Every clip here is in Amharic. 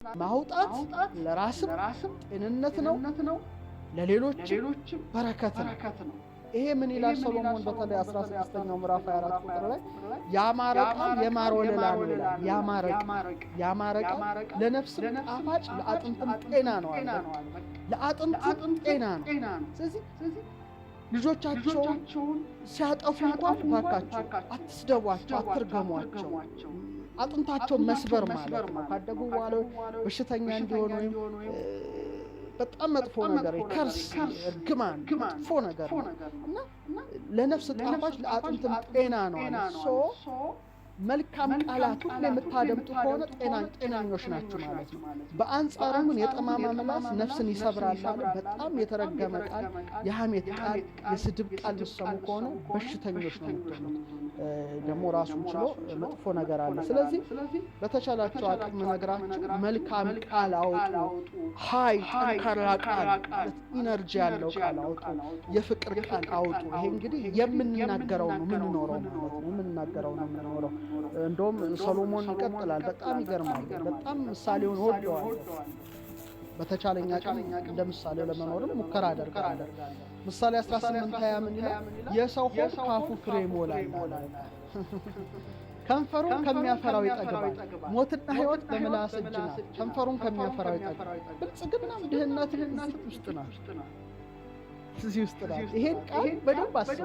ማውጣት ለራስም ጤንነት ነው ለሌሎችም በረከት ነው። ይሄ ምን ይላል ሶሎሞን በተለይ 16ኛው ምዕራፍ 24 ቁጥር ላይ ያማረ ቃል የማር ወለላ ነው ይላል። ያማረ ቃል ለነፍስም ጣፋጭ ለአጥንትም ጤና ነው አለ። ለአጥንትም ጤና ነው። ስለዚህ ልጆቻቸውን ሲያጠፉ እንኳን ባካችሁ አትስደቧቸው፣ አትርገሟቸው። አጥንታቸው መስበር ማለት ነው። ካደጉ በኋላ በሽተኛ እንዲሆኑ በጣም መጥፎ ነገር ከርስ እርግማን መጥፎ ነገር እና ለነፍስ ጣፋጭ ለአጥንትም ጤና ነው አለ። መልካም ቃላት ሁሉ የምታደምጡ ከሆነ ጤናኞች ናችሁ ማለት ነው። በአንጻሩ ግን የጠማማ ምላስ ነፍስን ይሰብራል አለ። በጣም የተረገመ ቃል፣ የሐሜት ቃል፣ የስድብ ቃል ልትሰሙ ከሆነ በሽተኞች ነው የምትሆኑት። ደግሞ ራሱን ችሎ መጥፎ ነገር አለ። ስለዚህ በተቻላችሁ አቅም ነግራችሁ መልካም ቃል አውጡ። ጠንካራ ቃል ማለት ኢነርጂ ያለው ቃል አውጡ። የፍቅር ቃል አውጡ። ይሄ እንግዲህ የምንናገረው ነው የምንኖረው ማለት ነው። የምንናገረው ነው የምንኖረው። እንደውም ሰሎሞን ይቀጥላል። በጣም ይገርማል። በጣም ምሳሌውን ወደዋል። በተቻለኛ አቅም እንደ ምሳሌ ለመኖርም ሙከራ አደርጋለሁ። ምሳሌ 18:20 ምን ይላል? የሰው ሆድ ካፉ ፍሬ ይሞላል፣ ከንፈሩን ከሚያፈራው ይጠግባል። ሞትና ሕይወት በምላስ እጅ ናት፣ ከንፈሩን ከሚያፈራው ይጠግባል። ብልጽግናም ድህነትም እዚህ ውስጥ ናት። ይሄን ቃል በደንብ አስቡ።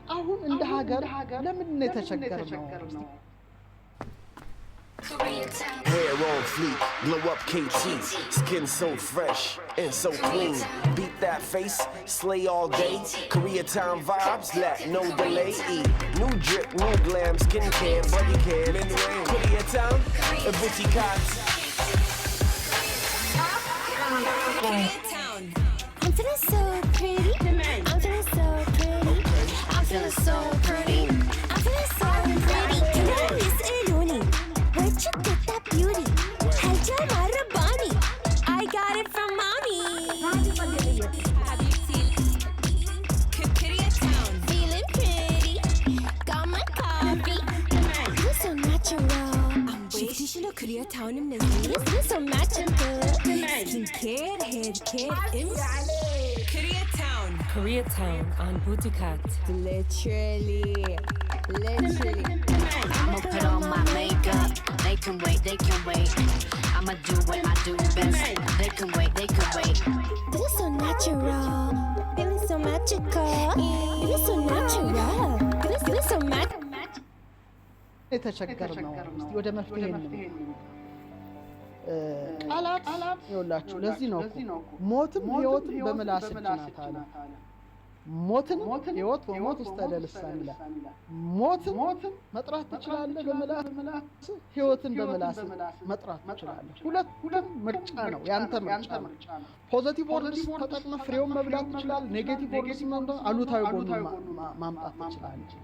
አሁን እንደ ሀገር ለምን ነው የተቸገርነው? Hair on fleek, glow up KT, skin so fresh and so clean. Beat that face, slay all day. Koreatown vibes, lack no delay. New drip, new glam, skincare, body care. Koreatown, a booty cat. Koreatown. I'm feeling so pretty. I'm feeling so pretty. I'm feeling so pretty. I'm feeling so pretty. Can I miss Eloni? Where'd you get that beauty? Hajar Marabani. I got it from mommy. Koreatown. Feeling pretty. Got my coffee. You're so natural. I'm Koreatown. You're so magical. Skincare, hair care, Koreatown on Butikat. Literally. I'ma put on my makeup. They can wait. I'ma do what I do best. They can wait. Feeling so natural. Feeling so magical. Feeling so natural. Feeling so magical. የተቸገርነው እስቲ ወደ መፍትሄ እንምጣ። ቃላት ይኸውላችሁ፣ ለዚህ ነው ሞትም ሕይወትም በምላስ እጅ ናት አለ። ሞትን ሕይወት ወሞት ውስጥ ተደልሳን ይላል። ሞትን መጥራት ትችላለህ በምላስ፣ ሕይወትን በምላስ መጥራት ትችላለህ። ሁለቱም ምርጫ ነው፣ ያንተ ምርጫ ነው። ፖዚቲቭ ወርድስ ተጠቅመህ ፍሬውን መብላት ትችላለህ። ኔጌቲቭ ወርድስ አሉታዊ ጎኑን ማምጣት ትችላለህ።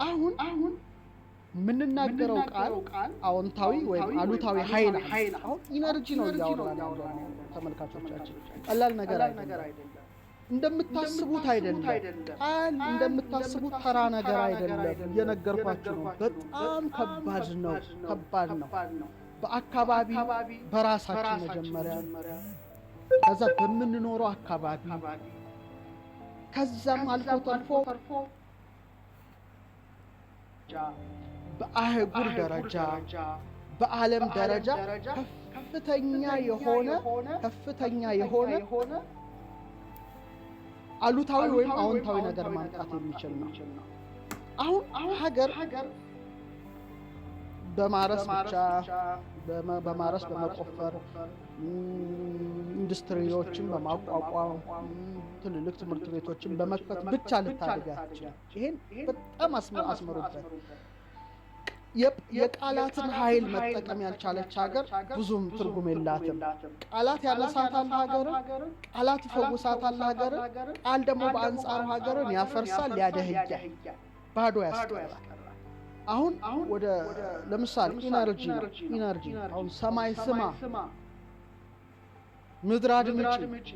አሁን የምንናገረው ቃል አዎንታዊ ወይም አሉታዊ ኃይል አሁን ኢነርጂ ነው እያወራን ያለው ተመልካቾቻችን። ቀላል ነገር አይደለም። እንደምታስቡት አይደለም። ቃል እንደምታስቡት ተራ ነገር አይደለም። እየነገርኳችሁ ነው። በጣም ከባድ ነው። በአካባቢ በራሳችን መጀመሪያ፣ ከዛ በምንኖረው አካባቢ፣ ከዛም አልፎ ተርፎ በአህጉር ደረጃ በዓለም ደረጃ ከፍተኛ የሆነ አሉታዊ ወይም አዎንታዊ ነገር ማምጣት የሚችል ነው። አሁን ሀገር በማረስ ብቻ በማረስ በመቆፈር ኢንዱስትሪዎችን በማቋቋም ትልልቅ ትምህርት ቤቶችን በመክፈት ብቻ ልታድግ አትችልም። ይሄን በጣም አስመሩበት። የቃላትን ኃይል መጠቀም ያልቻለች ሀገር ብዙም ትርጉም የላትም። ቃላት ያነሳታል ሀገርን፣ ቃላት ይፈውሳታል ሀገርን። ቃል ደግሞ በአንጻሩ ሀገርን ያፈርሳል፣ ያደህያል፣ ባዶ ያስቀራል። አሁን ወደ ለምሳሌ ኢነርጂ አሁን ሰማይ ስማ፣ ምድር አድምጪ፣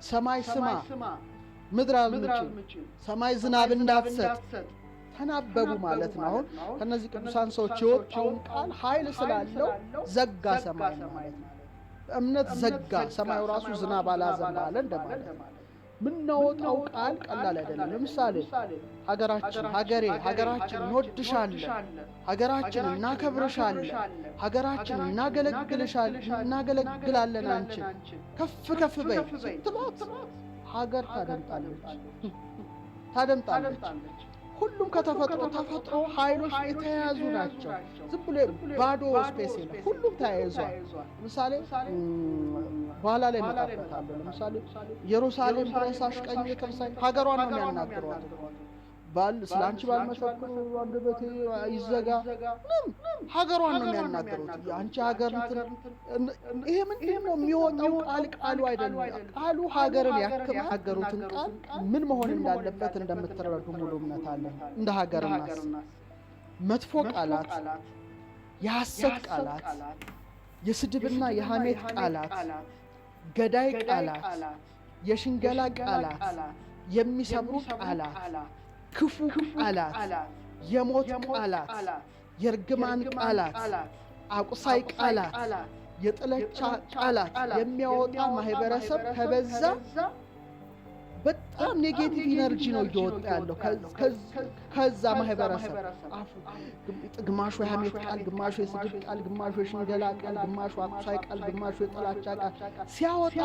ሰማይ ስማ፣ ምድር አድምጪ፣ ሰማይ ዝናብ እንዳትሰጥ ተናበቡ ማለት ነው። አሁን ከነዚህ ቅዱሳን ሰዎች የወጣውን ቃል ኃይል ስላለው ዘጋ ሰማይ ማለት ነው። እምነት ዘጋ ሰማዩ ራሱ ዝናብ አላዘንባለ እንደማለት። ምናወጣው ቃል ቀላል አይደለም። ለምሳሌ ሀገራችን ሀገራችን እንወድሻለን፣ ሀገራችን እናከብርሻለን፣ ሀገራችን እናገለግላለን፣ አንቺን ከፍ በይ ስትሏት ሀገር ታደምጣለች። ሁሉም ተፈጥሮ ኃይሎች የተያያዙ ናቸው። ዝም ብሎ ባዶ ስፔስ የለም። ሁሉም ተያይዟል። ለምሳሌ በኋላ ላይ መጣበታለሁ። ለምሳሌ ኢየሩሳሌም ድረሳሽ ቀኝ ተርሳይ ሀገሯን ነው የሚያናግሯት። ስለ አንቺ ባልመሰክሩ አንደበቴ ይዘጋ ሀገሯን ነው የሚያናግሩት። የአንቺ ሀገር ይሄ ምንድን ነው የሚወጣው ቃሉ አይደለም። ቃሉ ሀገርን ያከማገሩትን ቃል ምን መሆን እንዳለበት እንደምትረዱ ሙሉ እምነት አለን። እንደ ሀገርና መጥፎ ቃላት፣ የሐሰት ቃላት፣ የስድብና የሐሜት ቃላት፣ ገዳይ ቃላት፣ የሽንገላ ቃላት፣ የሚሰብሩ ቃላት፣ ክፉ ቃላት፣ የሞት ቃላት፣ የርግማን ቃላት፣ አቁሳይ ቃላት፣ የጥላቻ ቃላት የሚያወጣ ማህበረሰብ ከበዛ በጣም ኔጌቲቭ ኢነርጂ ነው እየወጣ ያለው ከዛ ማህበረሰብ። ግማሹ የሐሜት ቃል፣ ግማሹ የስድብ ቃል፣ ግማሹ የሽንገላ ቃል፣ ግማሹ አቁሳይ ቃል፣ ግማሹ የጥላቻ ቃል ሲያወጣ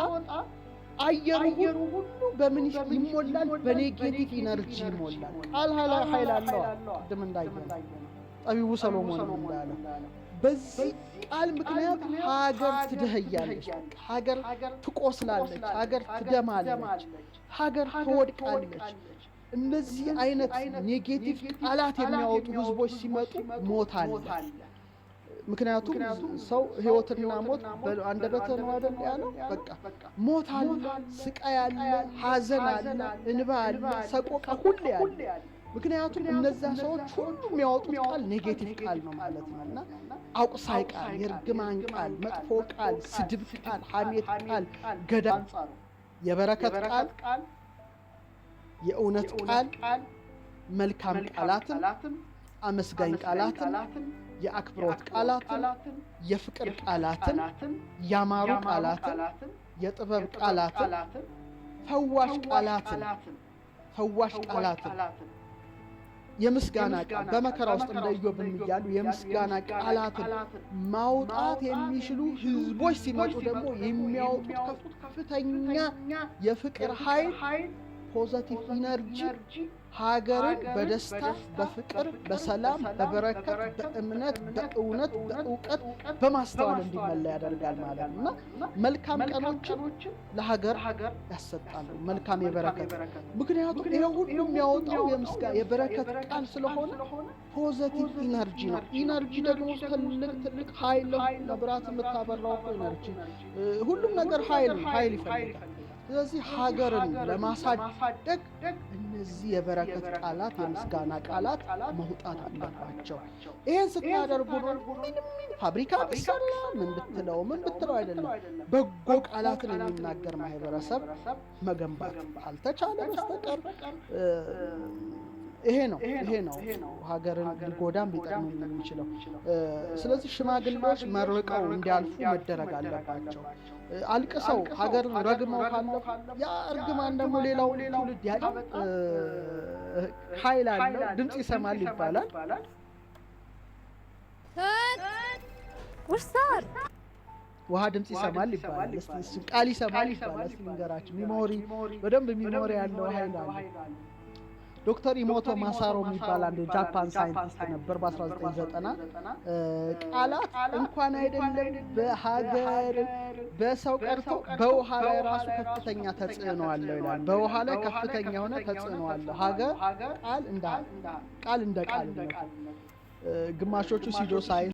አየሩ ሁሉ በምን ይሞላል? በኔጌቲቭ ኢነርጂ ይሞላል። ቃል ኃይል አለው። ቅድም እንዳየነው ጠቢቡ ሰሎሞን እንዳለው በዚህ ቃል ምክንያት ሀገር ትደህያለች፣ ሀገር ትቆስላለች፣ ሀገር ትደማለች፣ ሀገር ትወድቃለች። እነዚህ አይነት ኔጌቲቭ ቃላት የሚያወጡ ህዝቦች ሲመጡ ሞት አለ። ምክንያቱም ሰው ህይወትና ሞት አንደበት ነው አይደል ያለው። በቃ ሞት አለ፣ ስቃይ አለ፣ ሐዘን አለ፣ እንባ አለ፣ ሰቆቃ ሁሉ አለ። ምክንያቱም እነዛ ሰዎች ሁሉ የሚያወጡት ቃል ኔጌቲቭ ቃል ነው ማለት ነውና አቁሳይ ቃል፣ የርግማን ቃል፣ መጥፎ ቃል፣ ስድብ ቃል፣ ሐሜት ቃል፣ ገዳይ፣ የበረከት ቃል፣ የእውነት ቃል፣ መልካም ቃላትን፣ አመስጋኝ ቃላትን፣ የአክብሮት ቃላትን፣ የፍቅር ቃላትን፣ ያማሩ ቃላትን፣ የጥበብ ቃላትን፣ ፈዋሽ ቃላትን፣ የምስጋና ቃል በመከራ ውስጥ እንደ ኢዮብ እያሉ የምስጋና ቃላትን ማውጣት የሚችሉ ህዝቦች ሲመጡ ደግሞ የሚያወጡት ከፍተኛ የፍቅር ኃይል፣ ፖዘቲቭ ኢነርጂ ሀገርን በደስታ በፍቅር በሰላም በበረከት በእምነት በእውነት በእውቀት በማስተዋል እንዲመላ ያደርጋል ማለት ነው እና መልካም ቀኖችን ለሀገር ያሰጣሉ። መልካም የበረከት ምክንያቱም ይሄ ሁሉ የሚያወጣው የበረከት ቃል ስለሆነ ፖዘቲቭ ኢነርጂ ነው። ኢነርጂ ደግሞ ትልቅ ኃይል ነው። መብራት የምታበራው ኢነርጂ፣ ሁሉም ነገር ኃይል ይፈልጋል። ስለዚህ ሀገርን ለማሳደግ እነዚህ የበረከት ቃላት፣ የምስጋና ቃላት መውጣት አለባቸው። ይህን ስታደርጉ ምንም ፋብሪካ ብሰራ ምን ብትለው አይደለም፣ በጎ ቃላትን የሚናገር ማህበረሰብ መገንባት ካልተቻለ በስተቀር ይሄ ነው ሀገርን ሊጎዳም ሊጠቅም የሚችለው። ስለዚህ ሽማግሌዎች መርቀው እንዲያልፉ መደረግ አለባቸው። አልቅሰው ሀገርን ረግመው ካለፉ ያ እርግማን ደግሞ ሌላው ትውልድ ኃይል አለው፣ ድምፅ ይሰማል ይባላል። ውሃ ድምፅ ይሰማል ይባላል። እስቲ ቃል ይሰማል ይባላል። እስቲ ንገራችሁ። በደንብ ሚሞሪ ያለው ኃይል አለ። ዶክተር ኢሞቶ ማሳሮ የሚባል አንድ ጃፓን ሳይንቲስት ነበር በ1990 ቃላት እንኳን አይደለም በሀገር በሰው ቀርቶ በውሃ ላይ ራሱ ከፍተኛ ተጽዕኖ አለው ይላል። በውሃ ላይ ከፍተኛ የሆነ ተጽዕኖ አለው። ቃል እንደ ቃል ግማሾቹ ሲዶ ሳይንስ